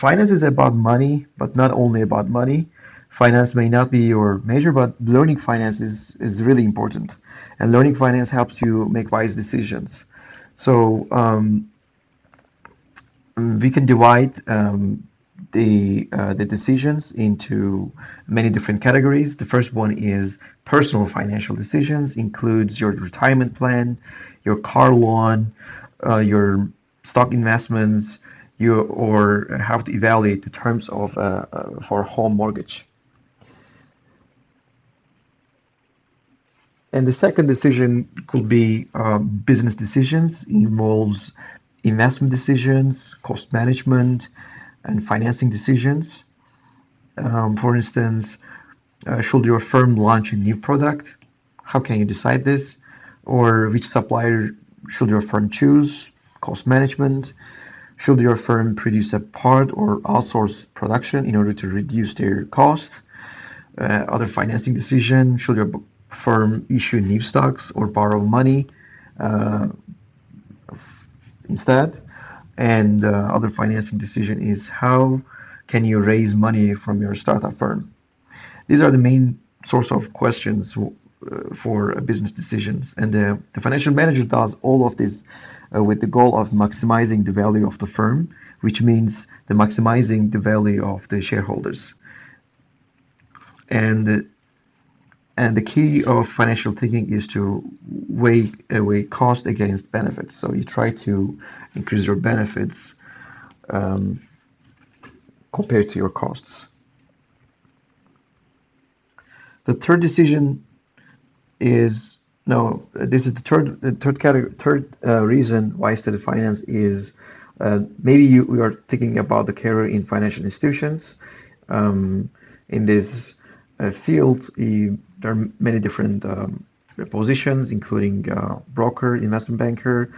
Finance is about money, but not only about money. Finance may not be your major, but learning finance is really important. And learning finance helps you make wise decisions. So we can divide the decisions into many different categories. The first one is personal financial decisions, includes your retirement plan, your car loan, your stock investments, or how to evaluate the terms of for a home mortgage. And the second decision could be business decisions, involves investment decisions, cost management, and financing decisions. For instance, should your firm launch a new product? How can you decide this? Or which supplier should your firm choose? Cost management. Should your firm produce a part or outsource production in order to reduce their cost? Other financing decision. Should your firm issue new stocks or borrow money uh, instead? And other financing decision is how can you raise money from your startup firm? These are the main source of questions for business decisions. And the financial manager does all of this with the goal of maximizing the value of the firm, which means the maximizing the value of the shareholders. And and the key of financial thinking is to weigh cost against benefits. So you try to increase your benefits um, compared to your costs. The third decision is no. This is the third category, third reason why I study finance is maybe you are thinking about the career in financial institutions. In this field, there are many different positions, including broker, investment banker,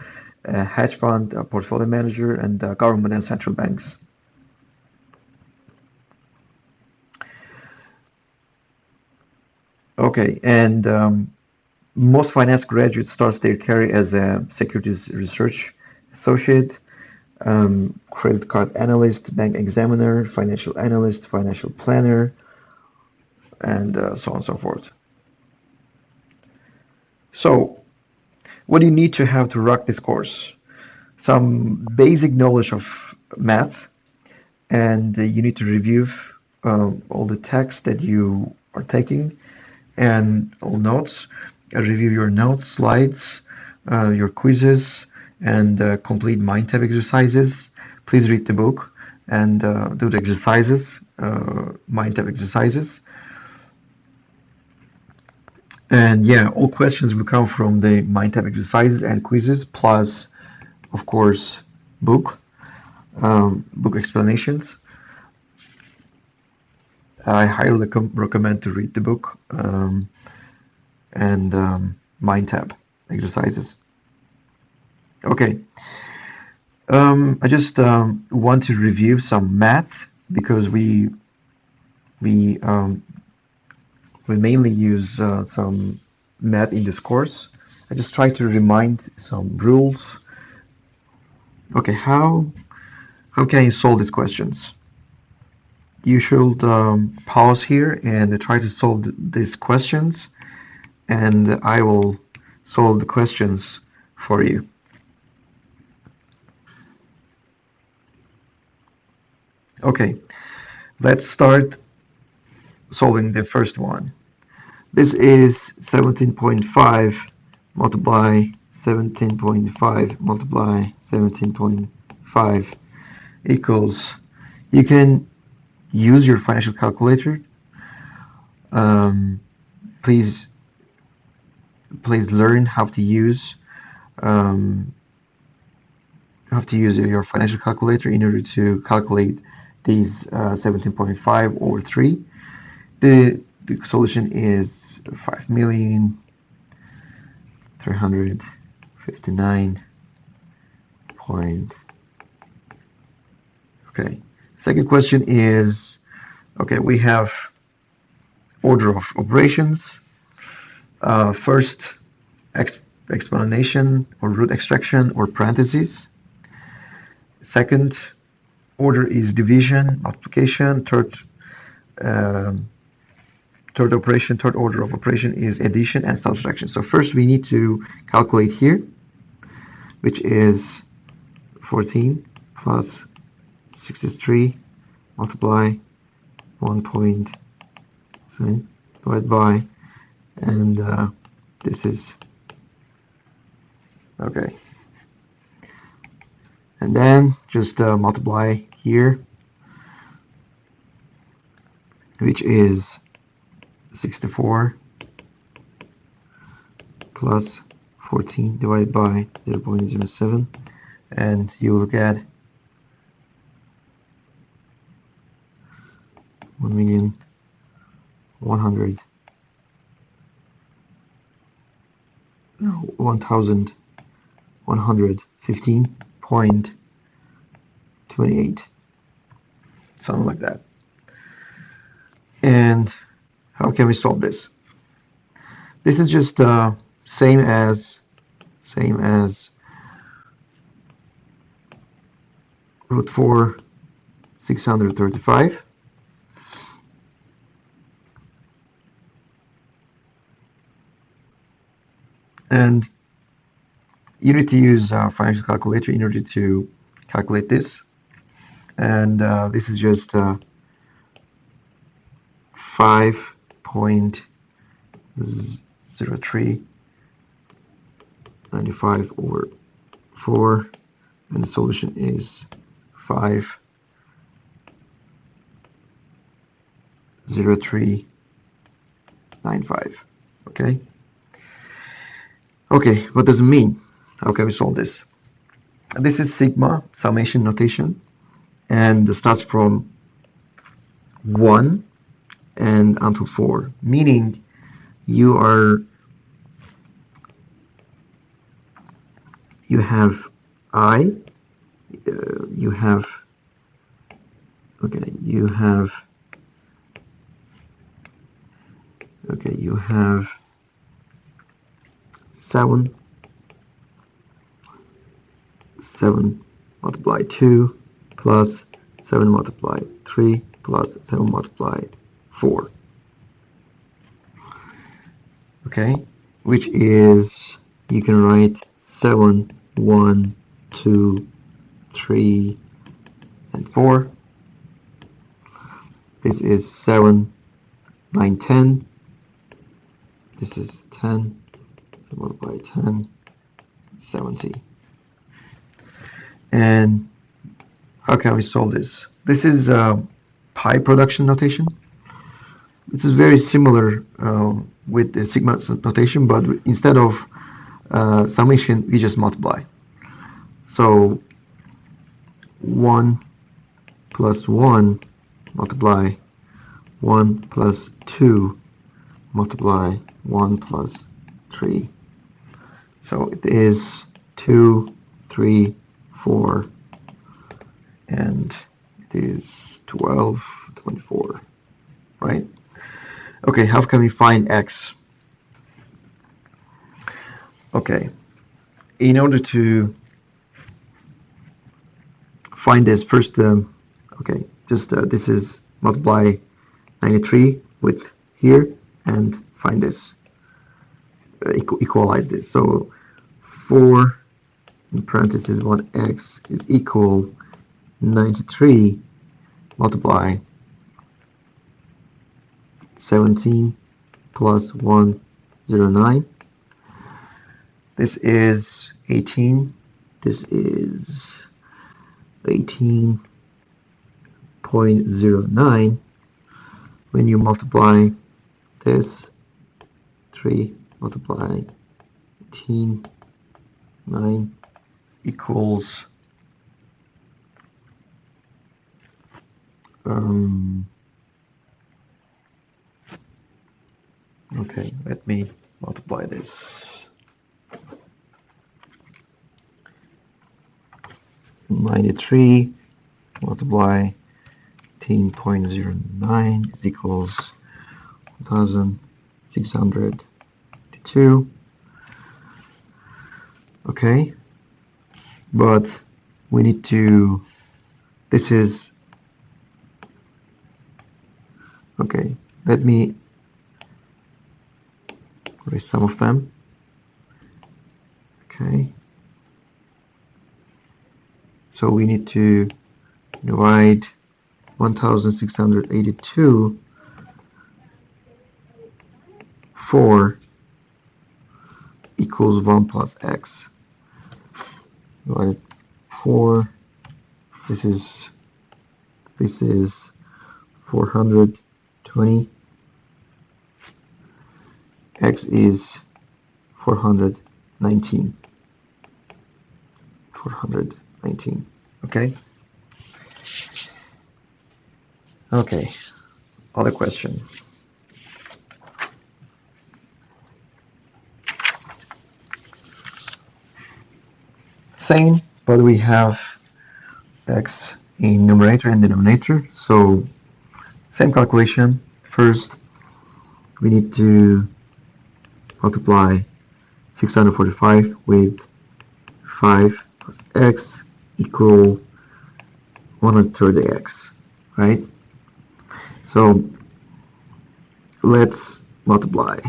hedge fund, portfolio manager, and government and central banks. Okay, and most finance graduates starts their career as a securities research associate, credit card analyst, bank examiner, financial analyst, financial planner, and so on and so forth. So, what do you need to have to rock this course? Some basic knowledge of math, and you need to review all the text that you are taking and all notes. Review your notes, slides, your quizzes, and complete mind tap exercises. Please read the book and do the exercises, mind tap exercises. And yeah, all questions will come from the mind tap exercises and quizzes, plus, of course, book explanations. I highly recommend to read the book and mind tap exercises. Okay, I just want to review some math because we mainly use some math in this course. I just try to remind some rules. Okay, how can you solve these questions? You should pause here and try to solve these questions, and I will solve the questions for you. Okay, let's start solving the first one. This is 17.5 multiply 17.5 multiply 17.5 equals, you can use your financial calculator. Please learn how to use your financial calculator in order to calculate these 17.5 over 3. The solution is 5,359. Okay. Second question is, okay, we have order of operations. First, explanation or root extraction or parentheses. Second, order is division, multiplication. Third order of operation is addition and subtraction. So first we need to calculate here, which is 14 plus 63 multiply 1.7 divided by, and this is okay. And then just multiply here, which is 64 plus 14 divided by 0.07, and you will get 1115.28, something like that. And how can we solve this? This is just same as root 4 635. And you need to use a financial calculator in order to calculate this. And this is just 5.0395 over 4, and the solution is 5.0395. Okay. Okay, what does it mean? How can we solve this? This is sigma summation notation, and it starts from 1 and until 4, meaning you have I, you have 7 multiplied 2 plus 7 multiplied 3 plus 7 multiplied 4. Okay, which is, you can write 7, 1, 2, 3, and 4. This is 7, 9, 10. This is 10. So multiply 10, 70. And how can we solve this? This is pi production notation. This is very similar with the sigma notation, but instead of summation, we just multiply. So 1 plus 1 multiply 1 plus 2 multiply 1 plus 3. So it is 2, 3, 4, and it is 12, 24, right? Okay, how can we find x? Okay, in order to find this, first, okay, just this is multiply 93 with here and find this, equalize this. So 4 in parentheses 1x is equal 93 multiply 17 plus 109. This is 18. This is 18.09. When you multiply this, 3 multiply 18, 9 equals okay, let me multiply this. (93) multiply 18.09 is equals 1,602. Okay, but we need to This is, okay, let me erase some of them. Okay, so we need to divide 1682 4 equals 1 plus x. Divided 4, this is 420, x is 419. Okay. Okay, other question. Same, but we have x in numerator and denominator, so same calculation. First, we need to multiply 645 with 5 plus x equal 130x, right? So let's multiply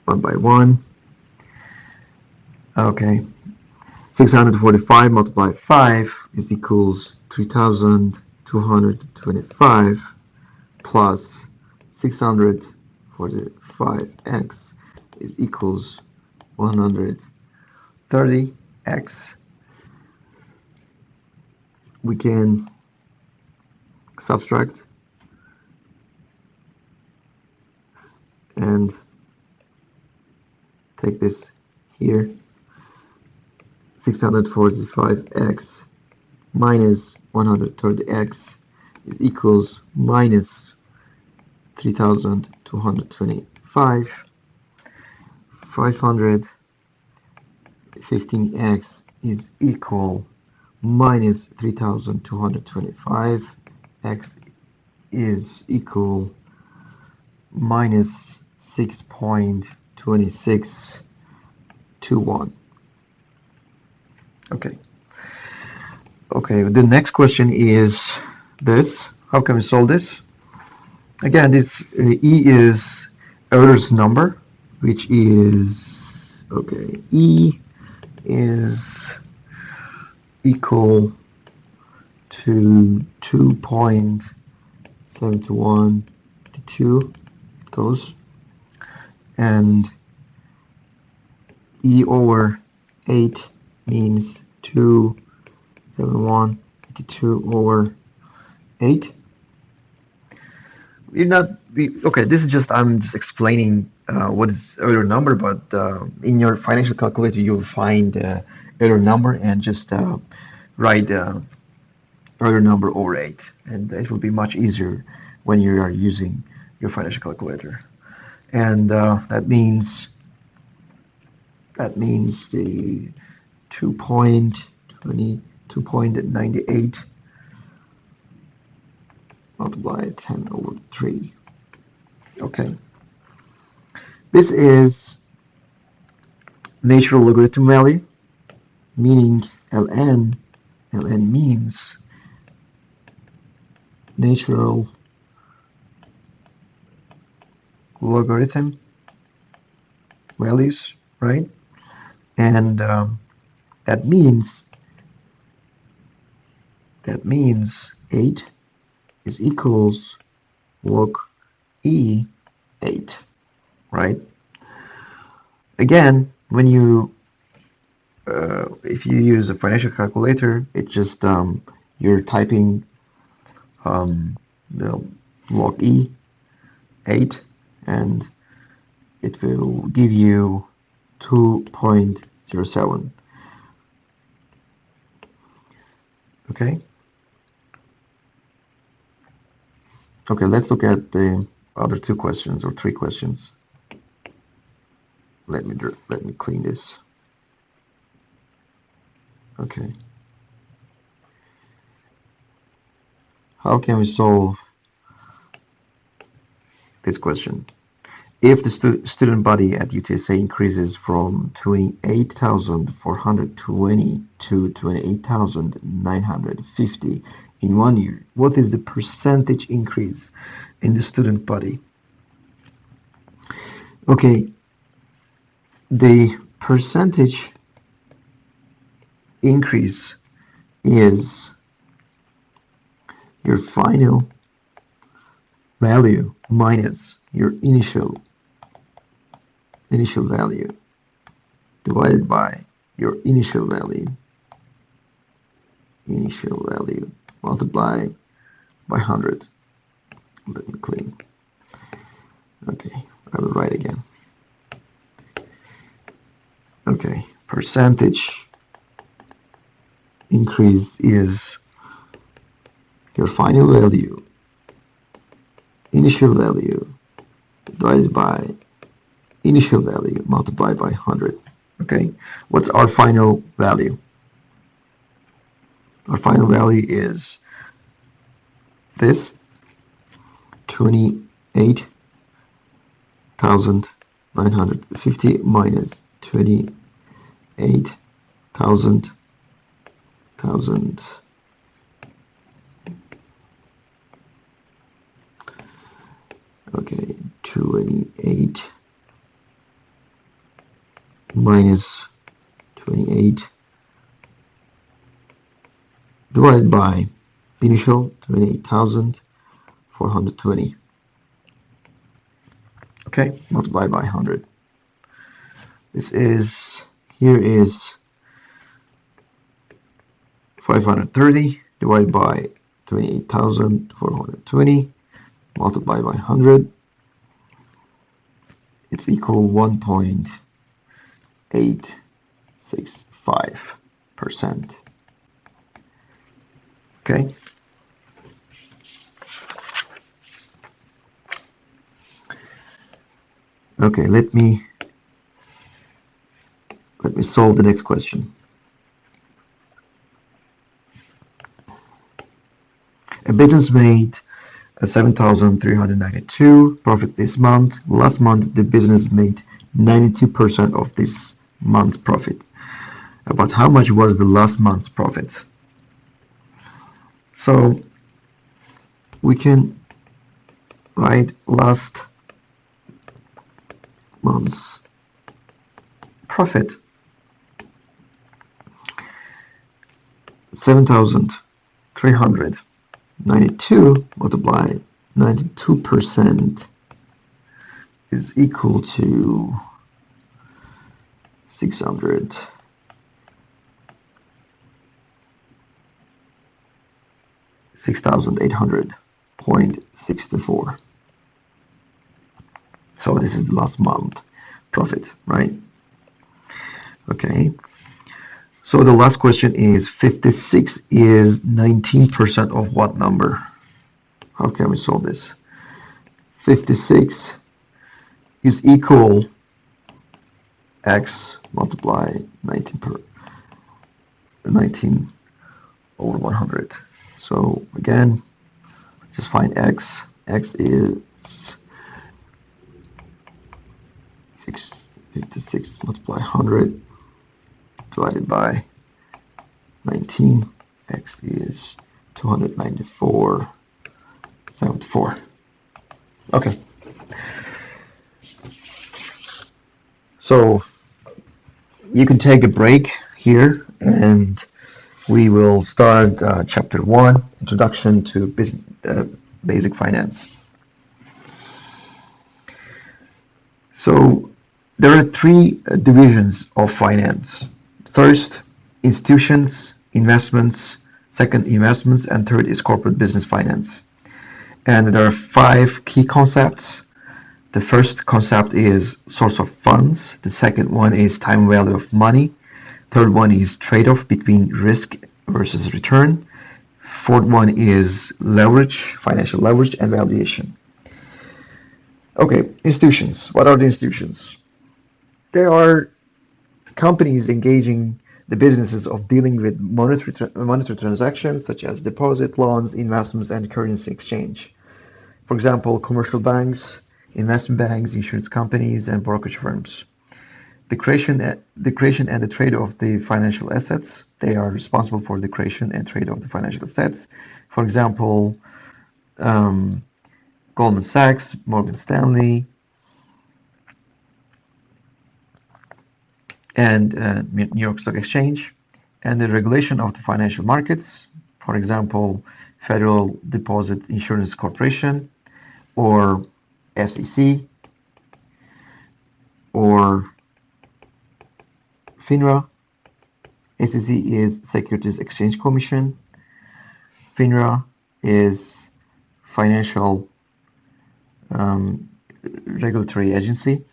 one by one. Okay, 645 multiplied 5 is equals 3225 plus 645x is equals 130x. We can subtract and take this here. 645x minus 130x is equals minus 3225. 515x is equal minus 3225. X is equal minus 6.2621. Okay. Okay, the next question is this. How can we solve this? Again, this E is Euler's number, which is, okay, E is equal to 2.7122 goes, and E over 8 means 27182 over 8. Okay, this is just, I'm just explaining what is Euler number, but in your financial calculator you'll find Euler number and just write Euler number over 8, and it will be much easier when you are using your financial calculator. And that means the 2.98 multiplied 10 over 3. Okay. This is natural logarithm value, meaning ln. ln means natural logarithm values, right? And that means 8 is equals log E8, right? Again, when you if you use a financial calculator, it's just you're typing the log E8 and it will give you 2.07. Okay. Okay, let's look at the other two questions or three questions. Let me clean this. Okay. How can we solve this question? If the student body at UTSA increases from 28,420 to 28,950 in 1 year. What is the percentage increase in the student body? Okay, the percentage increase is your final value minus your initial value divided by your initial value multiplied by 100. Let me clean. Okay, I will write again. Okay, percentage increase is your final value, initial value divided by initial value multiplied by 100. Okay, what's our final value? Our final value is this 28,950 minus 28,000 okay, 28 minus 28 divided by initial 28,420. Okay, multiplied by 100. Here is 530 divided by 28,420 multiplied by 100. It's equal 1.865%. Okay. Okay, let me solve the next question. A business made 7,392 profit this month. Last month, the business made 92% of this month's profit. But how much was the last month's profit? So we can write last month's profit 7,392 multiplied 92% is equal to 6,800.64. So this is the last month profit, right? Okay. So the last question is 56 is 19% of what number? How can we solve this? 56 is equal x multiply 19 over 100. So again, just find x. X is 56 multiply 100 divided by 19. X is 294.74. Okay. So you can take a break here and we will start chapter 1, Introduction to Basic Finance. So there are three divisions of finance. First, institutions, investments. Second, investments. And third is corporate business finance. And there are 5 key concepts. The first concept is source of funds. The second one is time value of money. Third one is trade-off between risk versus return. Fourth one is leverage, financial leverage, and valuation. Okay, institutions. What are the institutions? They are companies engaging the businesses of dealing with monetary transactions such as deposit, loans, investments, and currency exchange. For example, commercial banks, investment banks, insurance companies, and brokerage firms. the creation and the trade of the financial assets. They are responsible for the creation and trade of the financial assets. For example, Goldman Sachs, Morgan Stanley, and New York Stock Exchange, and the regulation of the financial markets. For example, Federal Deposit Insurance Corporation, or SEC, or FINRA. SEC is Securities Exchange Commission. FINRA is Financial Regulatory Agency.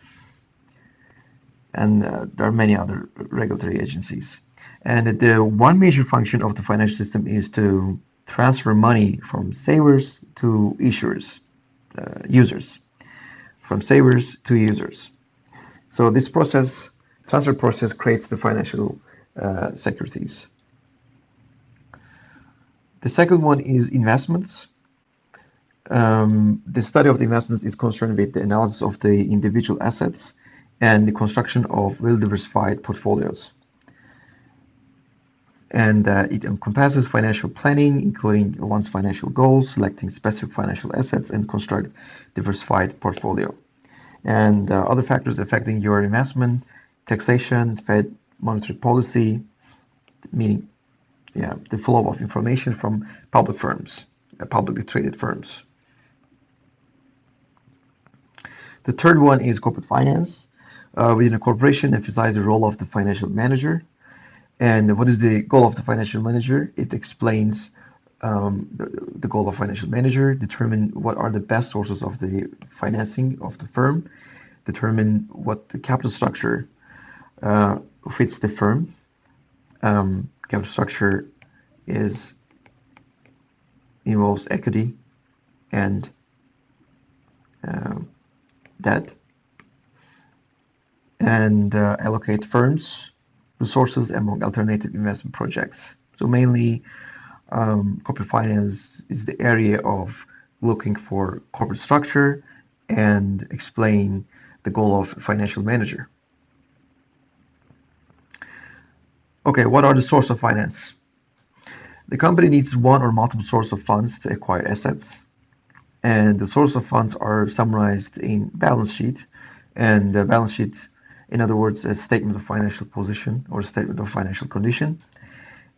And there are many other regulatory agencies. And the one major function of the financial system is to transfer money from savers to issuers, users, from savers to users. So this transfer process, creates the financial securities. The second one is investments. The study of the investments is concerned with the analysis of the individual assets and the construction of well-diversified portfolios. And it encompasses financial planning, including one's financial goals, selecting specific financial assets, and construct diversified portfolio. And other factors affecting your investment: taxation, Fed monetary policy, meaning the flow of information from public firms, publicly traded firms. The third one is corporate finance. Within a corporation, emphasize the role of the financial manager. And what is the goal of the financial manager? It explains the goal of financial manager, determine what are the best sources of the financing of the firm, determine what the capital structure fits the firm. Capital structure involves equity and debt, and allocate firms resources among alternative investment projects. So mainly corporate finance is the area of looking for corporate structure and explain the goal of financial manager. Okay, what are the sources of finance? The company needs one or multiple sources of funds to acquire assets, and the source of funds are summarized in balance sheet. And the balance sheet, in other words, a statement of financial position or a statement of financial condition.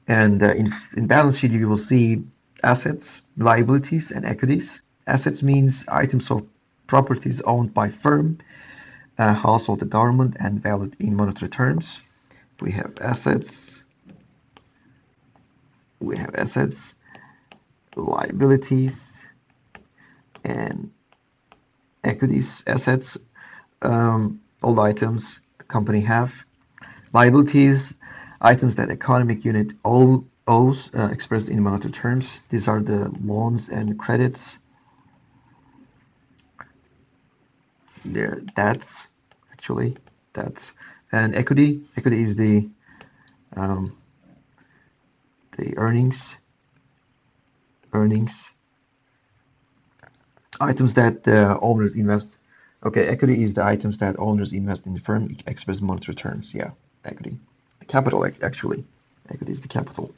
And in balance sheet, you will see assets, liabilities, and equities. Assets means items of properties owned by firm, household, the government, and valued in monetary terms. We have assets, liabilities, and equities. Assets, all the items the company have. Liabilities, items that economic unit owes, expressed in monetary terms. These are the loans and credits. They're debts, actually, debts. And equity is the earnings. Items that owners invest. Okay, equity is the items that owners invest in the firm, expressed in monetary terms. Yeah, equity. Capital, actually. Equity is the capital.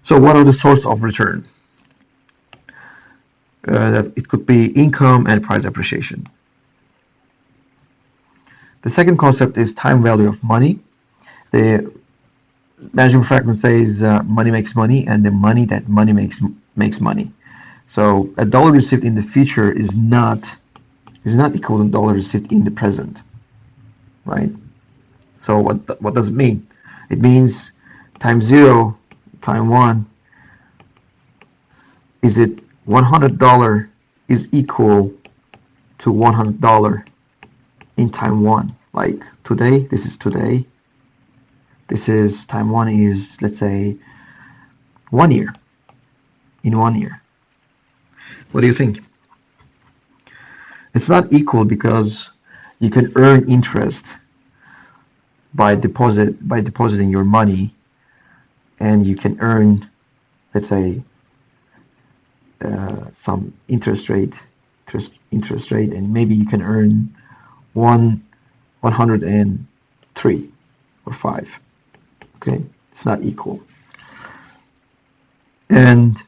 So what are the sources of return? That it could be income and price appreciation. The second concept is time value of money. The Benjamin Franklin says money makes money, and the money that money makes money. So a dollar received in the future is not equal to a dollar received in the present, right? So what does it mean? It means time 0, time 1. Is it $100 is equal to $100 in time 1? Like today, this is today. This is time 1 is, let's say, 1 year. In 1 year. What do you think? It's not equal because you can earn interest by depositing your money, and you can earn, let's say, some interest rate, and maybe you can earn 1 103 or 5. Okay, it's not equal. And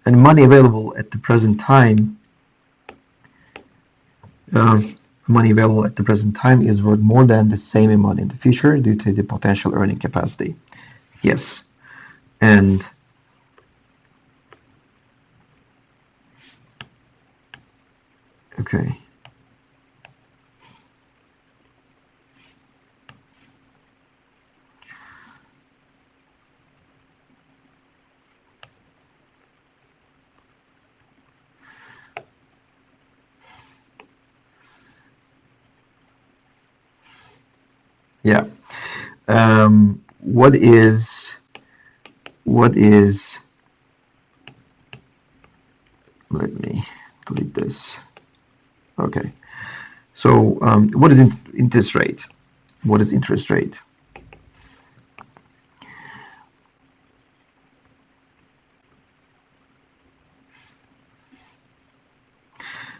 money available at the present time, money available at the present time is worth more than the same amount in the future due to the potential earning capacity. Yes, and okay. Yeah. What is let me delete this. Okay. So what is interest rate? What is interest rate?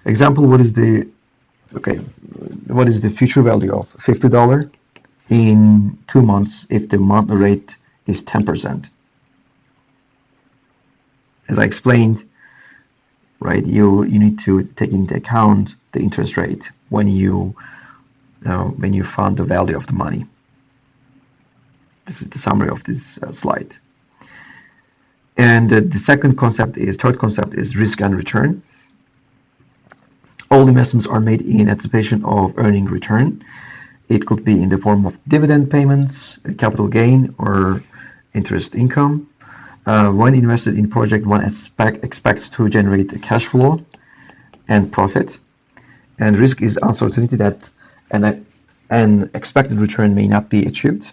Example, what is the future value of $50 in 2 months if the monthly rate is 10%? As I explained, right, you need to take into account the interest rate when you find the value of the money. This is the summary of this slide. And the third concept is risk and return. All investments are made in anticipation of earning return. It could be in the form of dividend payments, capital gain, or interest income. When invested in project, one expects to generate a cash flow and profit. And risk is uncertainty that an expected return may not be achieved.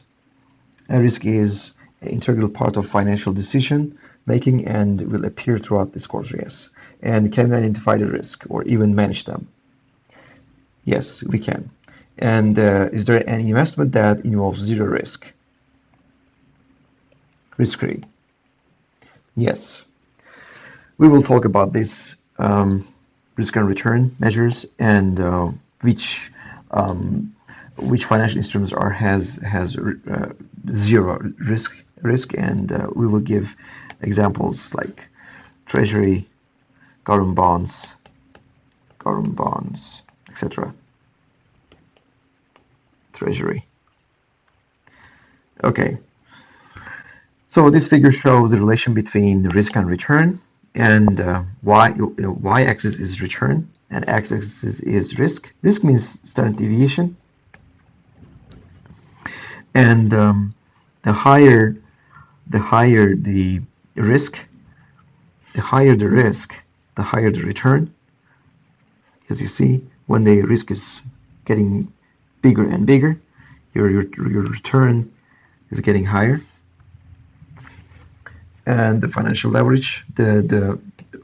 And risk is an integral part of financial decision making and will appear throughout this course, yes. And can we identify the risk or even manage them? Yes, we can. And is there any investment that involves zero risk? Risk-free. Yes. We will talk about this risk and return measures and which financial instruments has zero risk, and we will give examples like treasury, government bonds, etc. Treasury. Okay. So this figure shows the relation between risk and return, and y-axis is return and x-axis is risk. Risk means standard deviation, and the higher the risk, the higher the return. As you see, when the risk is getting bigger and bigger, your return is getting higher. And the financial leverage, the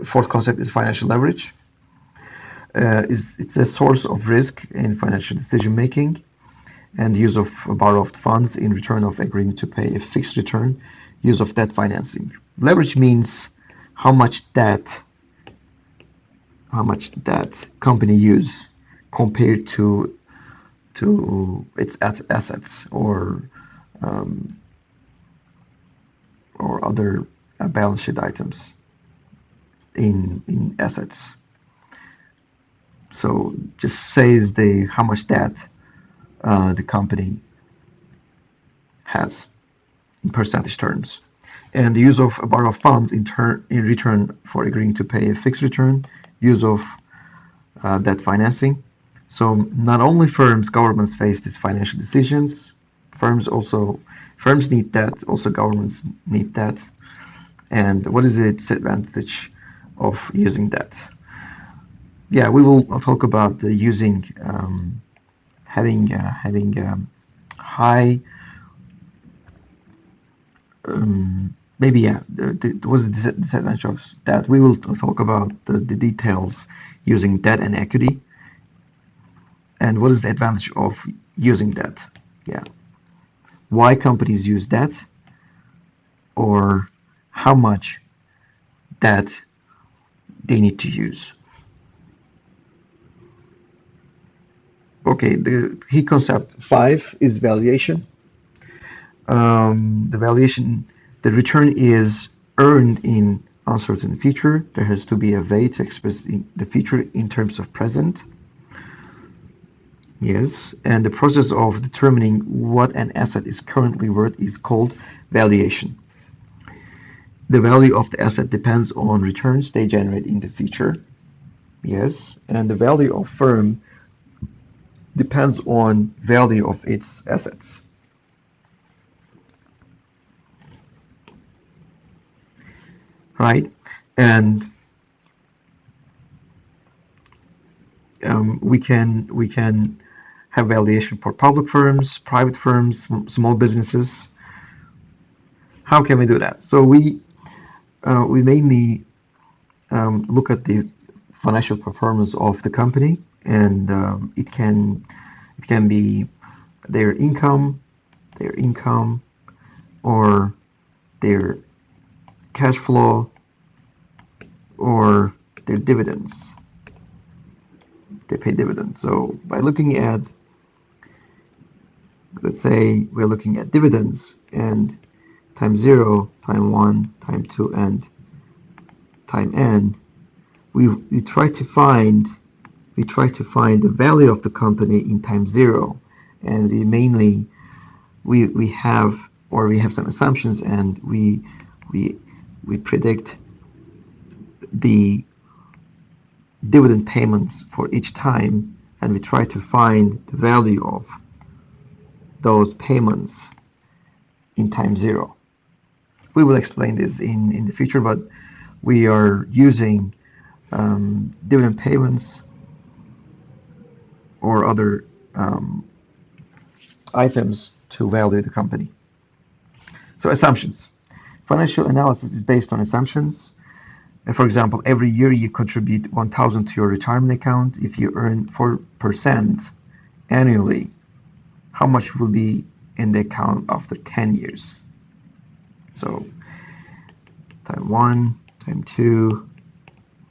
fourth concept is financial leverage. It's a source of risk in financial decision making and use of borrowed funds in return of agreeing to pay a fixed return, use of debt financing. Leverage means how much debt company use compared to its assets or other balance sheet items in assets. So just says how much debt the company has in percentage terms, and the use of borrowed funds in return for agreeing to pay a fixed return, use of debt financing. So not only firms, governments face these financial decisions. Firms need that. Also, governments need that. And what is the disadvantage of using that? Yeah, we will talk about using having high. Maybe yeah. What is the disadvantage of that? We will talk about the details using debt and equity. And what is the advantage of using debt? Yeah. Why companies use debt, or how much debt they need to use. Okay, the key concept 5 is valuation. The valuation, the return is earned in uncertain future. There has to be a way to express the future in terms of present. Yes, and the process of determining what an asset is currently worth is called valuation. The value of the asset depends on returns they generate in the future. Yes, and the value of firm depends on value of its assets. Right? And we can have valuation for public firms, private firms, small businesses. How can we do that? So we mainly look at the financial performance of the company, and it can be their income, or their cash flow, or their dividends. They pay dividends. So by looking at, let's say we're looking at dividends, and time 0, time 1, time 2, and time n, we try to find the value of the company in time 0, and we have some assumptions, and we predict the dividend payments for each time, and we try to find the value of those payments in time 0. We will explain this in the future, but we are using dividend payments or other items to value the company. So assumptions. Financial analysis is based on assumptions. For example, every year you contribute 1,000 to your retirement account. If you earn 4% annually, how much will be in the account after 10 years? So time 1, time 2,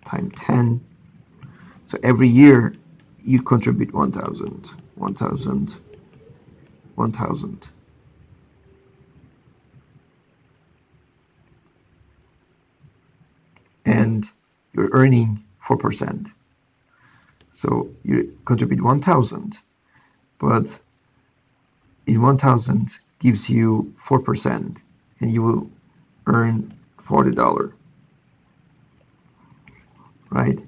time 10. So every year you contribute 1,000, 1,000, 1,000. And you're earning 4%. So you contribute 1,000, but in 1,000 gives you 4%, and you will earn $40, right?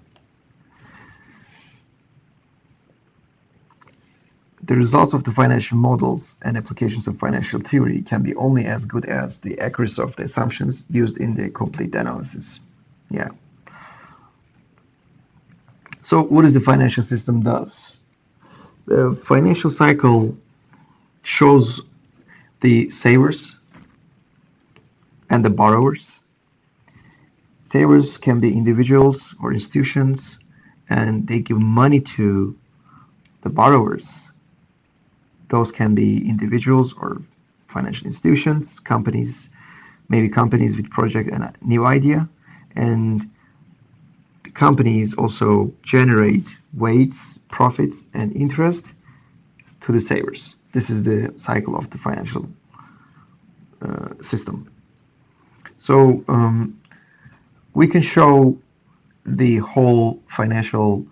The results of the financial models and applications of financial theory can be only as good as the accuracy of the assumptions used in the complete analysis. Yeah. So what does the financial system does? The financial cycle shows the savers and the borrowers. Savers can be individuals or institutions, and they give money to the borrowers. Those can be individuals or financial institutions, companies, maybe companies which project a new idea, and companies also generate wages, profits, and interest to the savers. This is the cycle of the financial system. So we can show the whole financial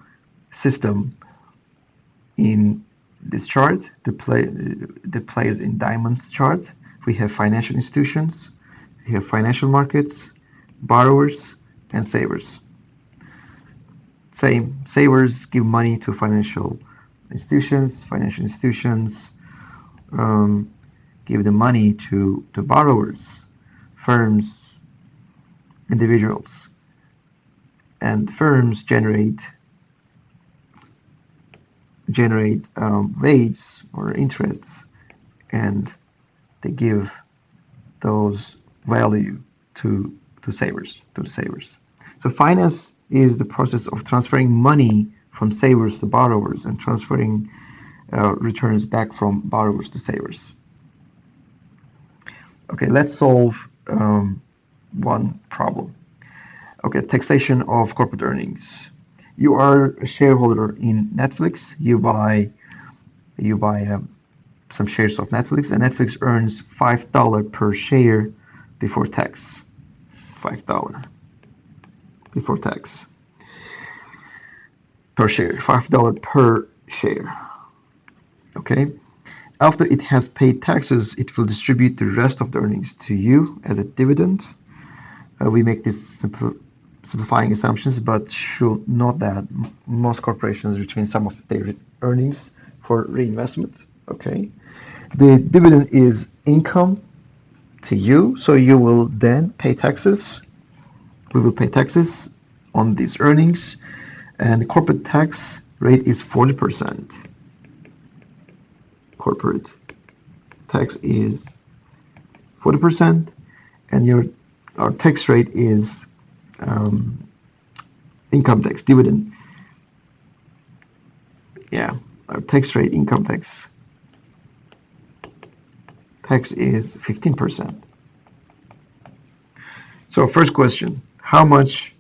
system in this chart, the players in diamonds chart. We have financial institutions, we have financial markets, borrowers, and savers. Same, savers give money to financial institutions give the money to borrowers, firms, individuals, and firms generate wages or interests, and they give those value to the savers. So finance is the process of transferring money from savers to borrowers and transferring returns back from borrowers to savers. Okay, let's solve one problem. Okay, taxation of corporate earnings. You are a shareholder in Netflix. You buy You buy some shares of Netflix, and Netflix earns $5 per share before tax. $5 before tax per share. $5 per share. Okay. After it has paid taxes, it will distribute the rest of the earnings to you as a dividend. We make this simplifying assumptions, but should note that most corporations retain some of their earnings for reinvestment. Okay. The dividend is income to you, so you will then pay taxes. We will pay taxes on these earnings, and the corporate tax rate is 40%. Corporate tax is 40%, and our tax rate is income tax, dividend. Yeah, our tax rate, income tax is 15%. So first question, how much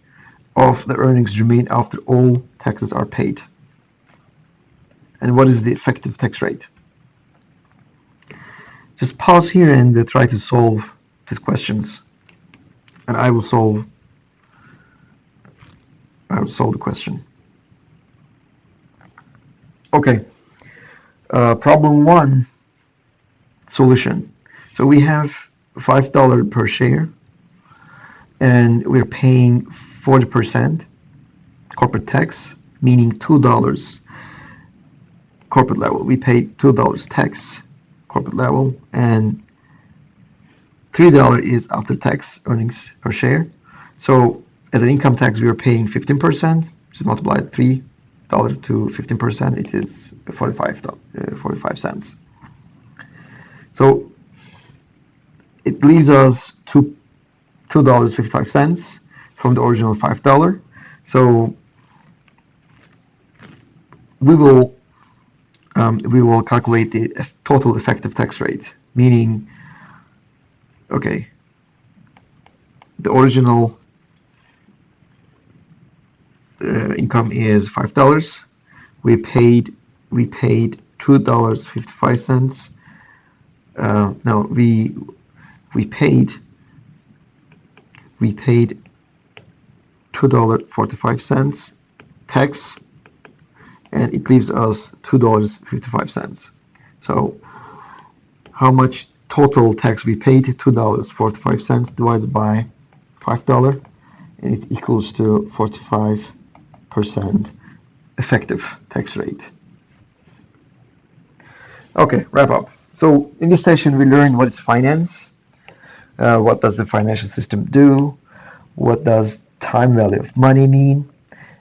of the earnings remain after all taxes are paid? And what is the effective tax rate? Just pause here and try to solve these questions, and I will solve the question. Okay, problem 1, solution. So we have $5 per share, and we're paying 40% corporate tax, meaning $2 corporate level. We pay $2 tax corporate level, and $3 is after tax earnings per share. So as an income tax, we are paying 15%. Just multiply $3 to 15%. It is 45 cents. So it leaves us $2.55 from the original $5. So we will calculate the total effective tax rate, meaning, okay, the original income is $5. We paid $2.55. No, we paid $2.45 tax, and it leaves us $2.55. So how much total tax we paid? $2.45 divided by $5, and it equals to 45% effective tax rate. Okay, wrap up. So in this session we learned what is finance, what does the financial system do, what does time value of money mean,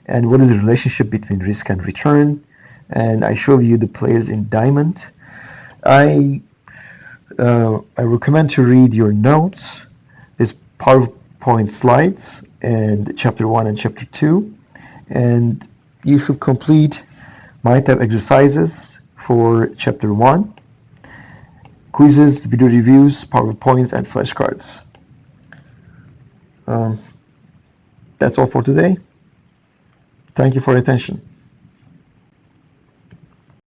and what is the relationship between risk and return, and I show you the players in diamond. I recommend to read your notes, these PowerPoint slides, and chapter 1 and chapter 2, and you should complete my type exercises for chapter 1, quizzes, video reviews, PowerPoints, and flashcards. That's all for today. Thank you for your attention.